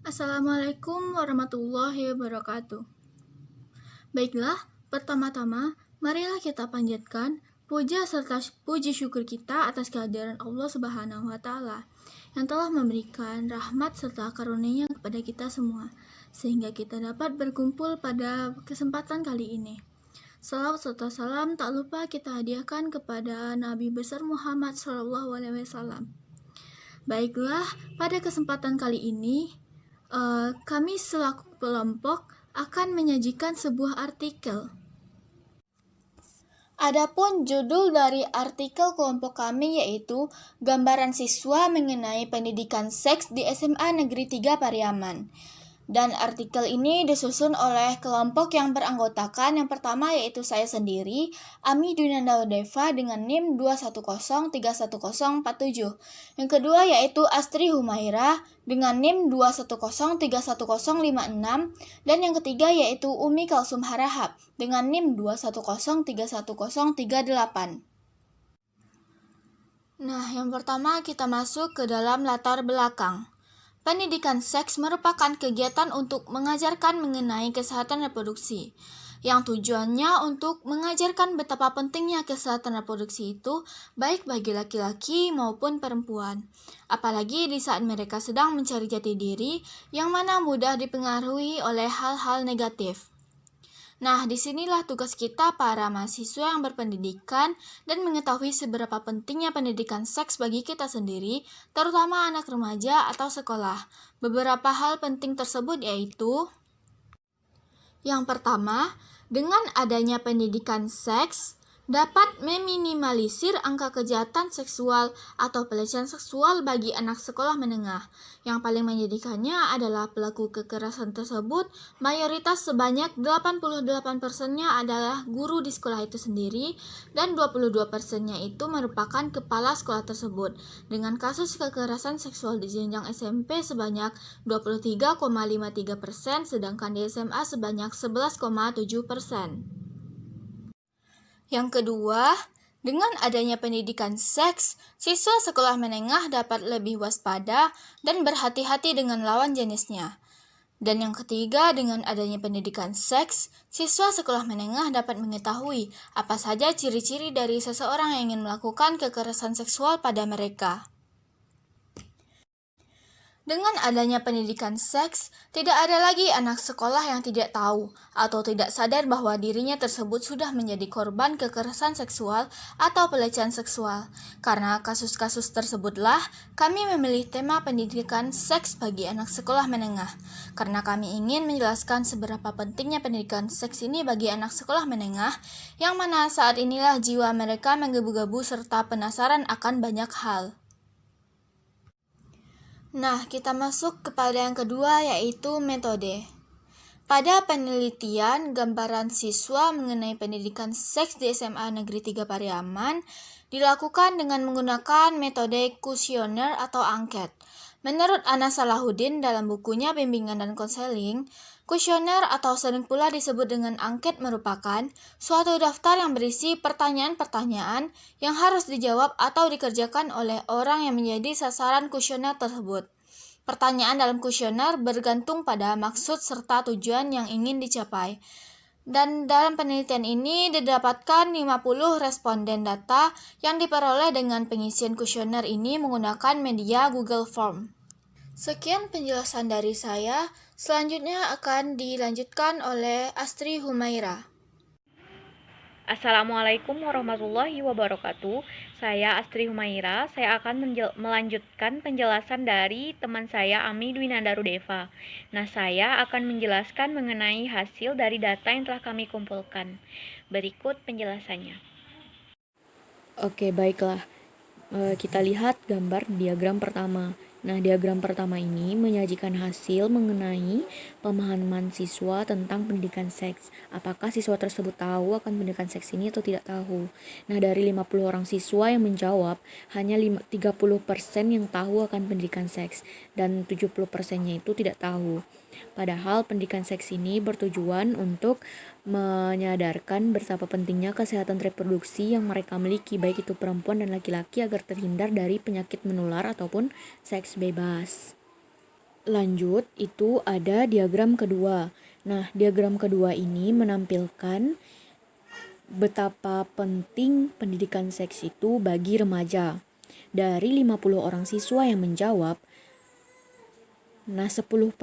Assalamualaikum warahmatullahi wabarakatuh. Baiklah, pertama-tama, marilah kita panjatkan puja serta puji syukur kita atas kehadiran Allah Subhanahu wa Ta'ala yang telah memberikan rahmat serta karunia kepada kita semua, sehingga kita dapat berkumpul pada kesempatan kali ini. Salawat serta salam tak lupa kita hadiahkan kepada Nabi besar Muhammad SAW. Baiklah, pada kesempatan kali ini, kami selaku kelompok akan menyajikan sebuah artikel. Adapun judul dari artikel kelompok kami yaitu Gambaran Siswa Mengenai Pendidikan Seks di SMA Negeri 3 Pariaman. Dan artikel ini disusun oleh kelompok yang beranggotakan yang pertama yaitu saya sendiri, Ami Dwinanda Deva dengan NIM 2103147. Yang kedua yaitu Astri Humaira dengan NIM 2103156. Dan yang ketiga yaitu Umi Kalsum Harahap dengan NIM 2103138. Nah, yang pertama kita masuk ke dalam latar belakang. Pendidikan seks merupakan kegiatan untuk mengajarkan mengenai kesehatan reproduksi, yang tujuannya untuk mengajarkan betapa pentingnya kesehatan reproduksi itu baik bagi laki-laki maupun perempuan, apalagi di saat mereka sedang mencari jati diri yang mana mudah dipengaruhi oleh hal-hal negatif. Nah, disinilah tugas kita para mahasiswa yang berpendidikan dan mengetahui seberapa pentingnya pendidikan seks bagi kita sendiri, terutama anak remaja atau sekolah. Beberapa hal penting tersebut yaitu: yang pertama, dengan adanya pendidikan seks, dapat meminimalisir angka kejahatan seksual atau pelecehan seksual bagi anak sekolah menengah. Yang paling menyedihkannya adalah pelaku kekerasan tersebut, mayoritas sebanyak 88%-nya adalah guru di sekolah itu sendiri, dan 22%-nya itu merupakan kepala sekolah tersebut, dengan kasus kekerasan seksual di jenjang SMP sebanyak 23,53%, sedangkan di SMA sebanyak 11,7%. Yang kedua, dengan adanya pendidikan seks, siswa sekolah menengah dapat lebih waspada dan berhati-hati dengan lawan jenisnya. Dan yang ketiga, dengan adanya pendidikan seks, siswa sekolah menengah dapat mengetahui apa saja ciri-ciri dari seseorang yang ingin melakukan kekerasan seksual pada mereka. Dengan adanya pendidikan seks, tidak ada lagi anak sekolah yang tidak tahu atau tidak sadar bahwa dirinya tersebut sudah menjadi korban kekerasan seksual atau pelecehan seksual. Karena kasus-kasus tersebutlah, kami memilih tema pendidikan seks bagi anak sekolah menengah. Karena kami ingin menjelaskan seberapa pentingnya pendidikan seks ini bagi anak sekolah menengah, yang mana saat inilah jiwa mereka menggebu-gebu serta penasaran akan banyak hal. Nah, kita masuk kepada yang kedua yaitu metode. Pada penelitian gambaran siswa mengenai pendidikan seks di SMA Negeri 3 Pariaman dilakukan dengan menggunakan metode kuesioner atau angket. Menurut Ana Salahuddin dalam bukunya Bimbingan dan Konseling, kuesioner atau sering pula disebut dengan angket merupakan suatu daftar yang berisi pertanyaan-pertanyaan yang harus dijawab atau dikerjakan oleh orang yang menjadi sasaran kuesioner tersebut. Pertanyaan dalam kuesioner bergantung pada maksud serta tujuan yang ingin dicapai. Dan dalam penelitian ini didapatkan 50 responden data yang diperoleh dengan pengisian kuesioner ini menggunakan media Google Form. Sekian penjelasan dari saya, selanjutnya akan dilanjutkan oleh Astri Humaira. Assalamualaikum warahmatullahi wabarakatuh. Saya Astri Humaira. Saya akan melanjutkan penjelasan dari teman saya Ami Dwinanda Deva. Nah, saya akan menjelaskan mengenai hasil dari data yang telah kami kumpulkan. Berikut penjelasannya. Oke, baiklah. Kita lihat gambar diagram pertama. Nah, diagram pertama ini menyajikan hasil mengenai pemahaman siswa tentang pendidikan seks. Apakah siswa tersebut tahu akan pendidikan seks ini atau tidak tahu? Nah, dari 50 orang siswa yang menjawab, hanya 30% yang tahu akan pendidikan seks dan 70%-nya itu tidak tahu. Padahal pendidikan seks ini bertujuan untuk menyadarkan betapa pentingnya kesehatan reproduksi yang mereka miliki, baik itu perempuan dan laki-laki, agar terhindar dari penyakit menular ataupun seks bebas. Lanjut, itu ada diagram kedua. Nah, diagram kedua ini menampilkan betapa penting pendidikan seks itu bagi remaja. Dari 50 orang siswa yang menjawab, nah 10%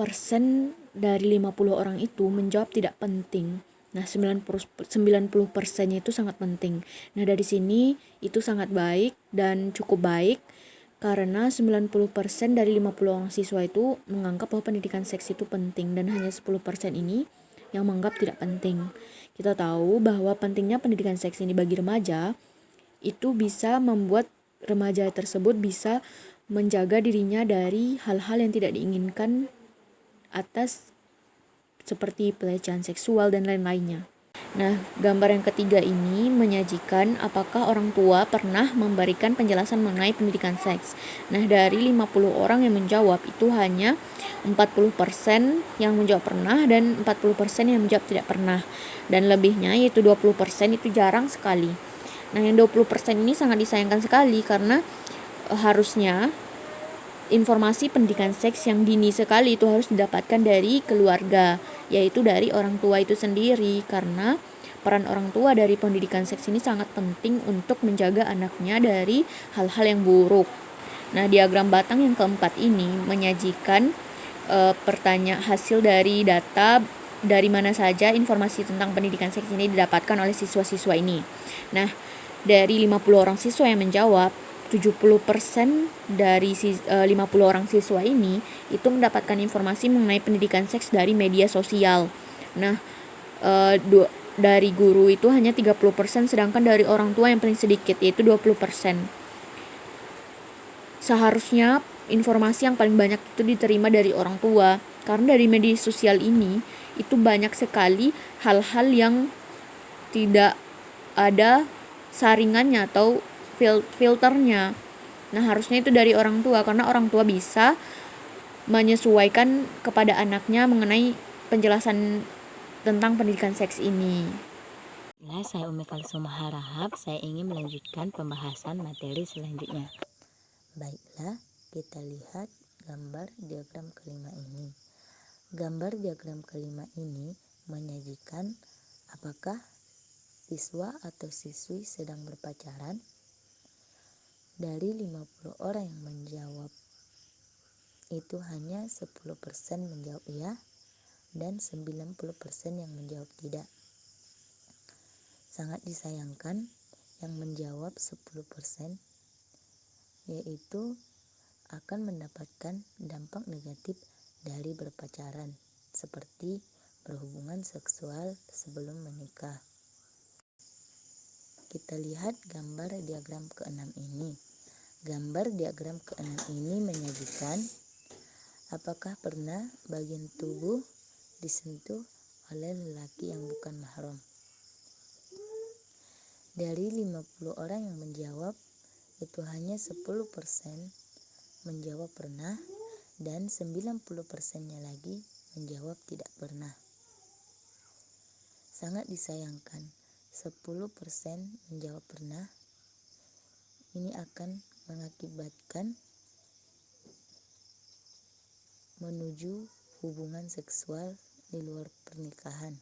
dari 50 orang itu menjawab tidak penting. Nah, 90%-nya itu sangat penting. Nah, dari sini itu sangat baik dan cukup baik karena 90% dari 50 orang siswa itu menganggap bahwa pendidikan seks itu penting dan hanya 10% ini yang menganggap tidak penting. Kita tahu bahwa pentingnya pendidikan seks ini bagi remaja itu bisa membuat remaja tersebut bisa menjaga dirinya dari hal-hal yang tidak diinginkan atas seperti pelecehan seksual dan lain-lainnya. Nah, gambar yang ketiga ini menyajikan apakah orang tua pernah memberikan penjelasan mengenai pendidikan seks. Nah, dari 50 orang yang menjawab itu hanya 40% yang menjawab pernah dan 40% yang menjawab tidak pernah. Dan lebihnya yaitu 20% itu jarang sekali. Nah, yang 20% ini sangat disayangkan sekali karena harusnya informasi pendidikan seks yang dini sekali itu harus didapatkan dari keluarga, yaitu dari orang tua itu sendiri, karena peran orang tua dari pendidikan seks ini sangat penting untuk menjaga anaknya dari hal-hal yang buruk. Nah, diagram batang yang keempat ini menyajikan hasil dari data dari mana saja informasi tentang pendidikan seks ini didapatkan oleh siswa-siswa ini. Nah, dari 50 orang siswa yang menjawab, 70% dari 50 orang siswa ini itu mendapatkan informasi mengenai pendidikan seks dari media sosial. Nah, dari guru itu hanya 30%, sedangkan dari orang tua yang paling sedikit yaitu 20%. Seharusnya informasi yang paling banyak itu diterima dari orang tua, karena dari media sosial ini itu banyak sekali hal-hal yang tidak ada saringannya atau filternya. Nah, harusnya itu dari orang tua, karena orang tua bisa menyesuaikan kepada anaknya mengenai penjelasan tentang pendidikan seks ini. Saya Umi Kalsum Harahap, saya ingin melanjutkan pembahasan materi selanjutnya. Baiklah, kita lihat gambar diagram kelima ini. Gambar diagram kelima ini menyajikan apakah siswa atau siswi sedang berpacaran. Dari 50 orang yang menjawab itu hanya 10% menjawab iya dan 90% yang menjawab tidak. Sangat disayangkan yang menjawab 10% yaitu akan mendapatkan dampak negatif dari berpacaran seperti berhubungan seksual sebelum menikah. Kita lihat gambar diagram ke-6 ini. Gambar diagram ke-6 ini menyajikan apakah pernah bagian tubuh disentuh oleh lelaki yang bukan mahram. Dari 50 orang yang menjawab, itu hanya 10% menjawab pernah dan 90%-nya lagi menjawab tidak pernah. Sangat disayangkan, 10% menjawab pernah. Ini akan mengakibatkan menuju hubungan seksual di luar pernikahan.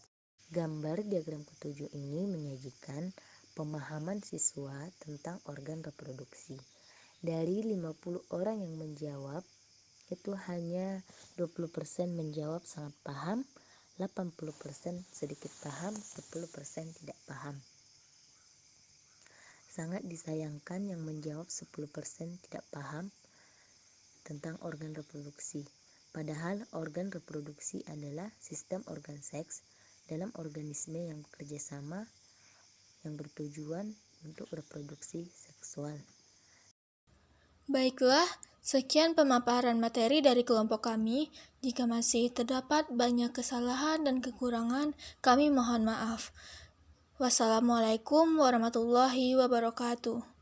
Gambar diagram ke-7 ini menyajikan pemahaman siswa tentang organ reproduksi. Dari 50 orang yang menjawab, itu hanya 20% menjawab sangat paham, 80% sedikit paham, 10% tidak paham. Sangat disayangkan yang menjawab 10% tidak paham tentang organ reproduksi. Padahal organ reproduksi adalah sistem organ seks dalam organisme yang bekerja sama yang bertujuan untuk reproduksi seksual. Baiklah, sekian pemaparan materi dari kelompok kami. Jika masih terdapat banyak kesalahan dan kekurangan, kami mohon maaf. Wassalamualaikum warahmatullahi wabarakatuh.